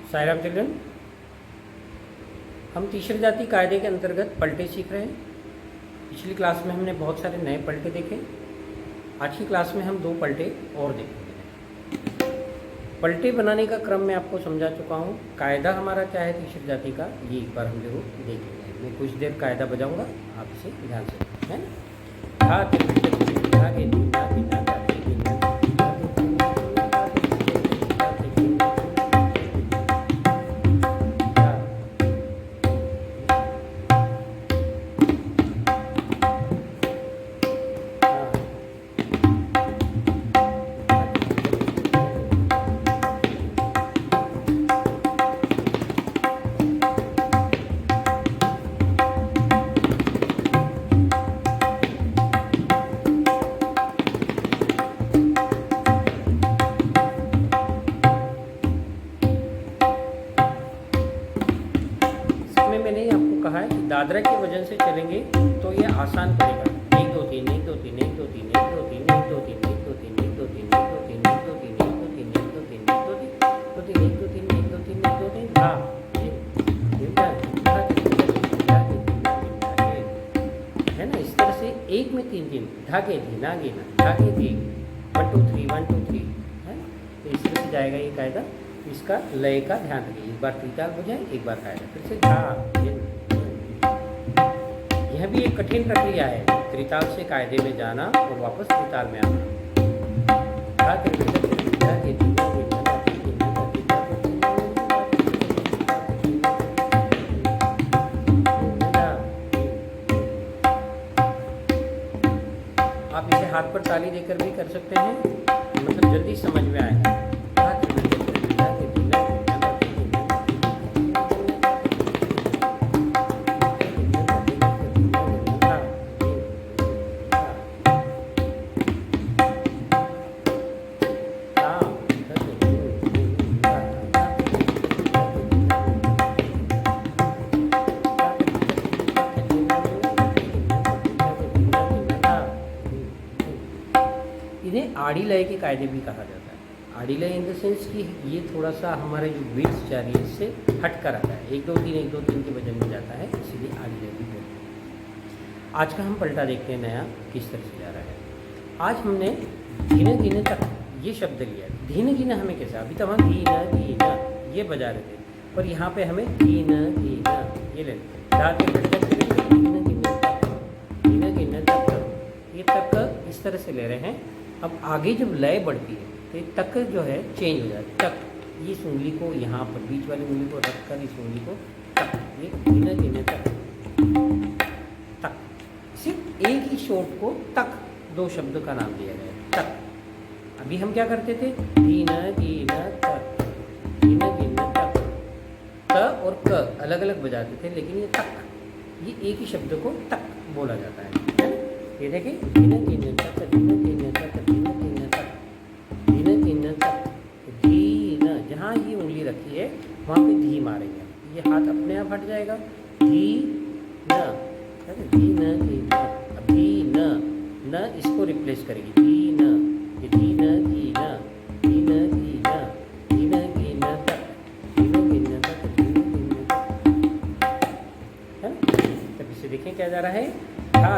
Sai Ram children, हम तीसरी जाति कायदे के अंतर्गत पलटे सीख रहे हैं। पिछली क्लास में हमने बहुत सारे नए पलटे देखे। आज की क्लास में हम 2 पलटे और देखेंगे। पलटे बनाने का क्रम मैं आपको समझा चुका हूँ। कायदा हमारा क्या है तीसरी जाति का, ये एक बार हम जरूर देखेंगे। मैं कुछ देर कायदा बजाऊंगा, आप इसे ध्यान से, है मैंने आपको कहा है कि दादरा के वजन से चलेंगे तो ये आसान पड़ेगा। 1 2 3 1 2 3 1 2 3 1 2 3 1 2 3 1 2 3 1 2 3 1 2 3 1 2 3 1 2 3 1 2 3 1 2 3 1 2 3 1 2 3 1 2 3 धा है ना। इस तरह से एक में 3 3 धागे धी नागे ना धागे धी 1 2 3 1 2 3 है। तो इस तरह से जाएगा ये कायदा। इसका लय का ध्यान रखिए। एक बार त्रिताल हो जाए, एक बार कायदा, फिर से धा। यह भी एक कठिन प्रक्रिया है, त्रिताल से कायदे में जाना और वापस त्रिताल में आना। आप इसे हाथ पर ताली देकर भी कर सकते हैं, मतलब जल्दी समझ में आएगा। इन्हें आड़ी लय के कायदे भी कहा जाता है। आड़ी लय इन द सेंस कि ये थोड़ा सा हमारे जो बीट्स जा रही है इससे हट कर आता है। 1 2 3 1 2 3 के वजन में जाता है, इसीलिए आड़ी लय भी बोलते हैं। आज का हम पलटा देखते हैं नया किस तरह से जा रहा है। आज हमने धीने धीने तक ये शब्द लिया। धीने धीने हमें कैसे, अभी तो हम धीना धीना ये बजा रहे थे, पर यहाँ पे हमें धीना धीना ये ले लेते ये तक इस तरह से ले रहे हैं। अब आगे जब लय बढ़ती है तो ये तक जो है चेंज हो जाता है। तक, ये इस उंगली को यहाँ पर बीच वाली उंगली को रख कर इस उंगली को तक, ये धीरे धीरे तक तक, सिर्फ एक ही शॉट को तक 2 शब्द का नाम दिया गया तक। अभी हम क्या करते थे, धीना धीना तक, धीना धीना तक। त और क अलग अलग बजाते थे, लेकिन ये तक, ये एक ही शब्द को तक बोला जाता है। ये देखिए, धीना धीना तक, धीना धीना तक, धीना धीना तक, धीना धीना तक, धीना। जहाँ ये उंगली रखी है वहाँ पे धी मारेंगे, ये हाथ अपने आप हट जाएगा। धीना धीना धीना, अब धीना न इसको रिप्लेस करेगी, धीना, ये धीना धीना धीना धीना धीना धीना तक, धीना धीना तक, धीना धीना तक, है ना। तब इसे देखें क्या जा रहा है। धा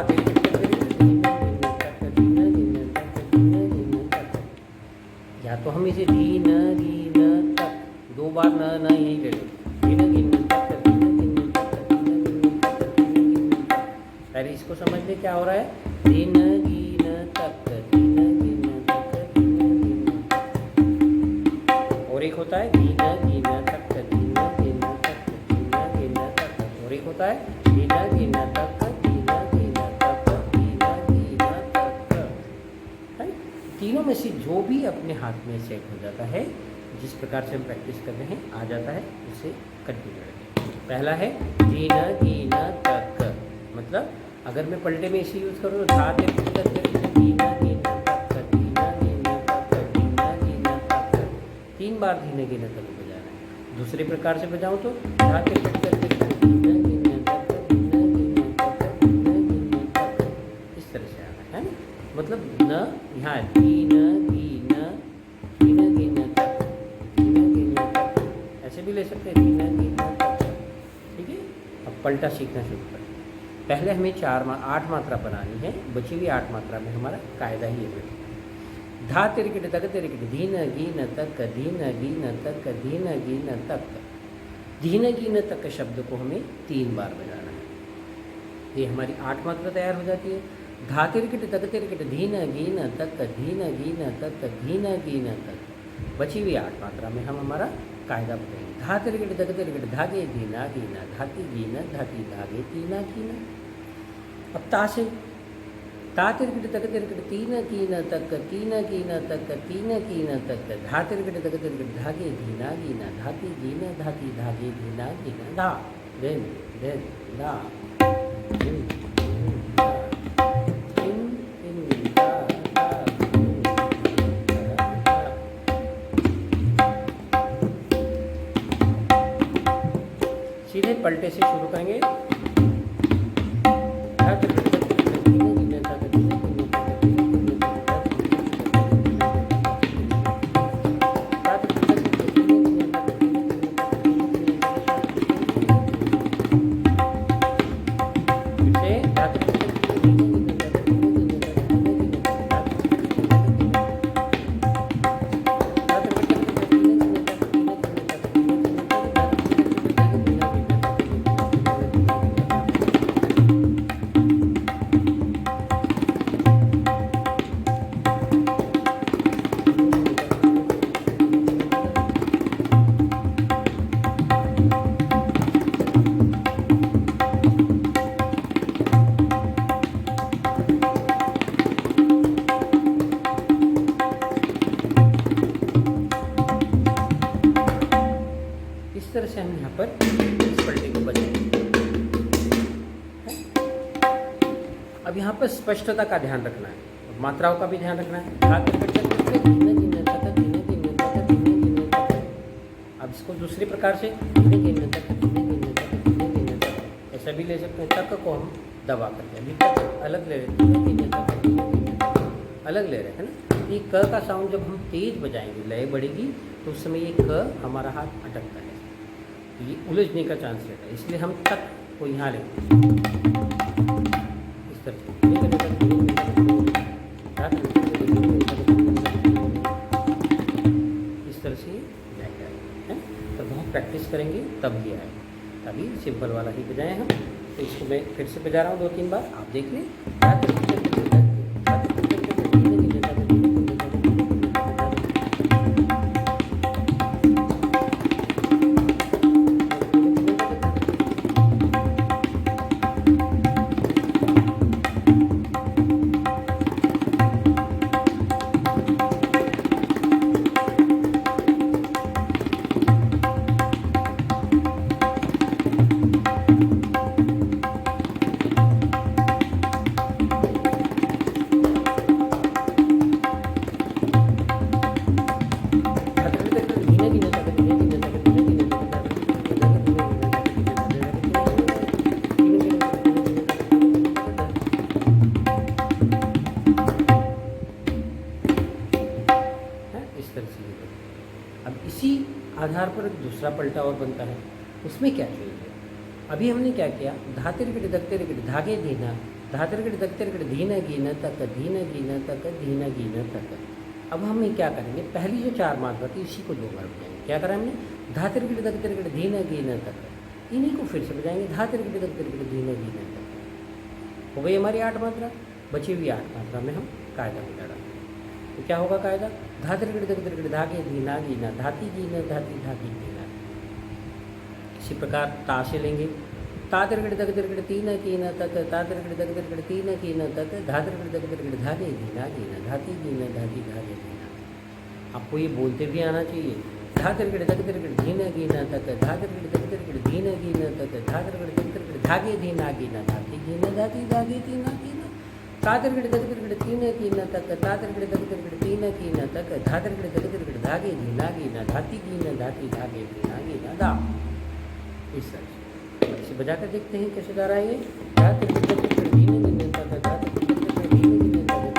या तो हम इसे धीना धीना तक 2 बार न यही ले लो, धीना धीना तक, धीना धीना तक, धीना धीना तक, धीना धीना तक। पहले इसको समझ में क्या हो रहा है, धीना धीना तक, धीना धीना तक, धीना धीना तक। और एक होता है धीना धीना तक, धीना धीना तक, धीना धीना तक। और एक होता है धीना धीना तक, तीनों में से जो भी अपने हाथ में सेट हो जाता है, जिस प्रकार से हम प्रैक्टिस कर रहे हैं आ जाता है, उसे कंटिन्यू रखें। पहला है धीना धीना तक, मतलब अगर मैं पलटे में इसे यूज़ करूँ, धा धीना धीना तक, धीना धीना तक, धीना धीना तक, 3 बार धीने धीने तक बजाना है। दूसरे प्रकार से बजाऊँ तो धा धीना धीना तक, धीना धीना तक, धीना धीना तक, इस तरह से आना है ना। मतलब न यहाँ धीना धीना धीना धीना तक, धीना धीना तक, ऐसे भी ले पलटा सीखना शुरू करें। पहले हमें 8 मात्रा बनानी है, बची हुई 8 मात्रा में हमारा कायदा ही है। धा तिरकिट तक तिरकिट धीन गीन तक धीन गीन तक धीन गीन तक। धीन गीन तक शब्द को हमें 3 बार बजाना है। ये हमारी 8 मात्रा तैयार हो जाती है। धा तिरकिट तक तिरकिट धीन गीन तक धीन गीन तक धीन गीन तक। बची हुई 8 मात्रा में हम हमारा कायदा बताएंगे। धा तिरकिट तक तिरकिट धागे धीना गीना धाती गीना धाती धागे तीना गीना। अब ता से ता तिरकिट तक तिरकिट तीन कीन तक तीन कीन तक तीन कीन तक। धा तिरकिट तक तिरकिट धागे धीना गीना धाती गीना धाती धागे धीना गीना। धा दिन दिन धा दिन सीधे पलटे से शुरू करेंगे। इस तरह से हम यहाँ पर इस पलटे को बजाएंगे। अब यहाँ पर स्पष्टता का ध्यान रखना है, मात्राओं का भी ध्यान रखना है। अब इसको दूसरी प्रकार से ऐसा भी ले सकते हैं। तक को हम दबा करके अभी तक अलग ले रहे हैं, अलग ले रहे हैं ना। ये क का साउंड जब हम तेज बजाएंगे, लय बढ़ेगी, तो उस समय ये क हमारा हाथ अटकता है, ये उलझने का चांस रहता है। इसलिए हम तक को यहाँ लेंगे इस तरह से। इस तरह से जाएगा है। तो बहुत प्रैक्टिस करेंगे तब भी आए। अभी सिंपल वाला ही बजाएं हम। तो इसको मैं फिर से बजा रहा हूँ 2-3 बार, आप देख लें। अब इसी आधार पर एक दूसरा पलटा और बनता है, उसमें क्या चीज़ है। अभी हमने क्या किया, धातिरकिट दत्तिरकिट धागे धीना, धातिरकिट दत्तिरकिट धीना गीना तक धीना गीना तक धीना गीना तक। अब हम क्या करेंगे, पहली जो 4 मात्रा थी इसी को 2 बार बजाएंगे। क्या करा हमने, धातिरकिट दत्तिरकिट धीना गीना तक, इन्हीं को फिर से बजाएंगे। धातिरकिट दत्तिरकिट धीना गीना तक हो गई हमारी 8 मात्रा। बची हुई 8 मात्रा में हम कायदा बजा रहे हैं। तो क्या होगा कायदा, धातिरकिट दत्तिरकिट धागे धीना गीना धाती गीना धाती धागी गीना। इसी प्रकार ता से लेंगे, तातिरकिट दत्तिरकिट तीना कीना तक, तातिरकिट दत्तिरकिट तीना कीना तक, धातिरकिट दत्तिरकिट धागे धीना गीना धाती गीना धाती धागे गीना। आपको ये बोलते भी आना चाहिए। धातिरकिट दत्तिरकिट धीना गीना तक, धातिरकिट दत्तिरकिट धीना गीना तक, धातिरकिट दत्तिरकिट धागे धीना गीना धाती गीना धाती धागे धीना गीना। तातिरकिट दत्तिरकिट तीना कीना तक, तातिरकिट दत्तिरकिट तीना कीना तक, धातिरकिट दत्तिरकिट धागे धीना गीना धाती गीना धाती धागे धीना गीना दा। इस तरह इसे बजा कर देखते हैं कैसे गा रहा है ये। धातिरकिट दत्तिरकिट धीना गीना तक, धातिरकिट दत्तिरकिट धीना गीना तक,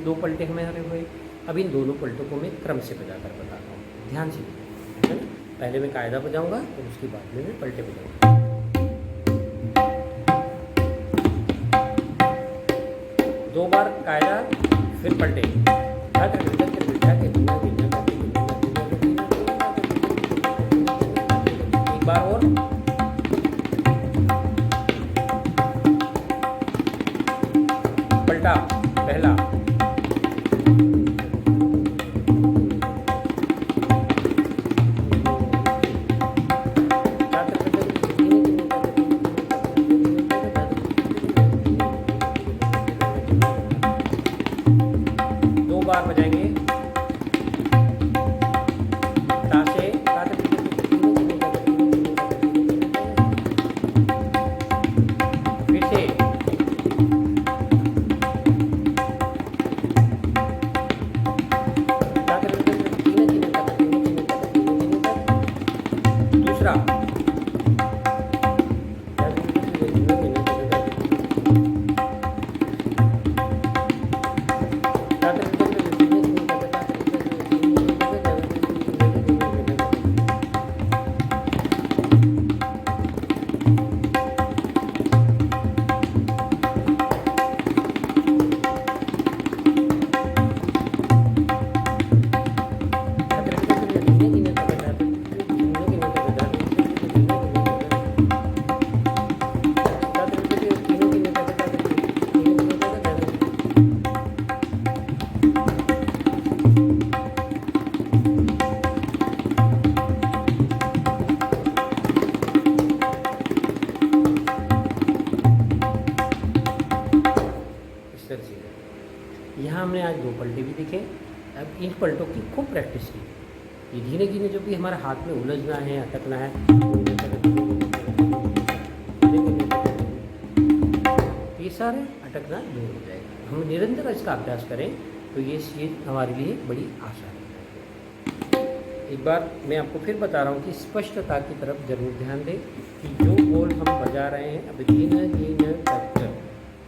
2 पलटे हमारे हुए। अब इन दोनों पलटों को मैं क्रम से बजाकर बताता हूँ, ध्यान से, है ना। पहले मैं कायदा बजाऊंगा और उसके बाद में मैं पलटे बजाऊंगा। 2 बार कायदा फिर पलटे। एक बार और, पलटा पहला, बार बजाएंगे ताशे, फिर से दूसरा, यहाँ हमने आज 2 पलटे भी दिखे। अब इन पलटों की खूब प्रैक्टिस की। ये धीरे धीरे जो भी हमारे हाथ में उलझना है, अटकना है, ये सारे अटकना दूर हो जाएगा। हम निरंतर इसका अभ्यास करें तो ये चीज़ हमारे लिए बड़ी आसान है। एक बार मैं आपको फिर बता रहा हूँ कि स्पष्टता की तरफ जरूर ध्यान दें कि जो बोल हम बजा रहे हैं, अब धीरे धीरे तक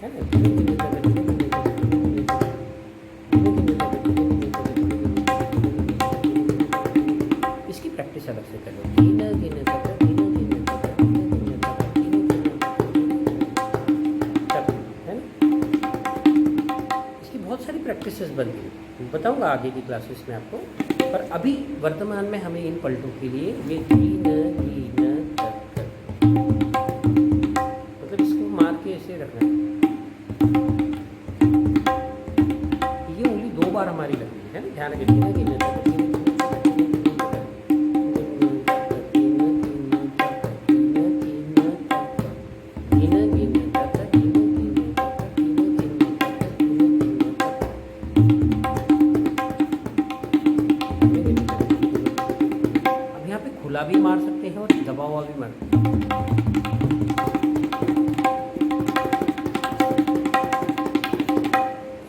है ना, धीरे धीरे तक प्रैक्टिस अलग से कर लो। धीरे धीरे तक, धीरे धीरे तक, धीरे धीरे तक, धीरे धीरे तक, है ना। इसकी बहुत सारी प्रैक्टिसेस बनती हैं, बताऊंगा आगे की क्लासेस में आपको। पर अभी वर्तमान में हमें इन पलटों के लिए ये धीरे धीरे तक, मतलब इसको मार के ऐसे रखना है। ये उंगली 2 बार हमारी लगती है ना, ध्यान रखिए। धीरे धीरे तक, खुला भी मार सकते हैं और दबा हुआ भी मार सकते हैं।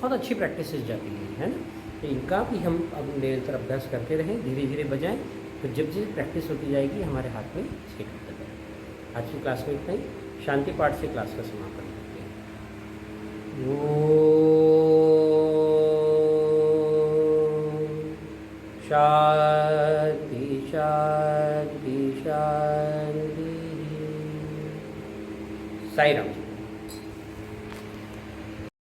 बहुत अच्छी प्रैक्टिस जाती है ना। तो इनका भी हम अब निरंतर अभ्यास करते रहें, धीरे धीरे बजाएं, तो जब जब प्रैक्टिस होती जाएगी हमारे हाथ में स्किट होता जाएगा। आज की क्लास में इतना ही। शांति पाठ से क्लास का समापन करते हैं। शांति शांति शांति। साईं राम।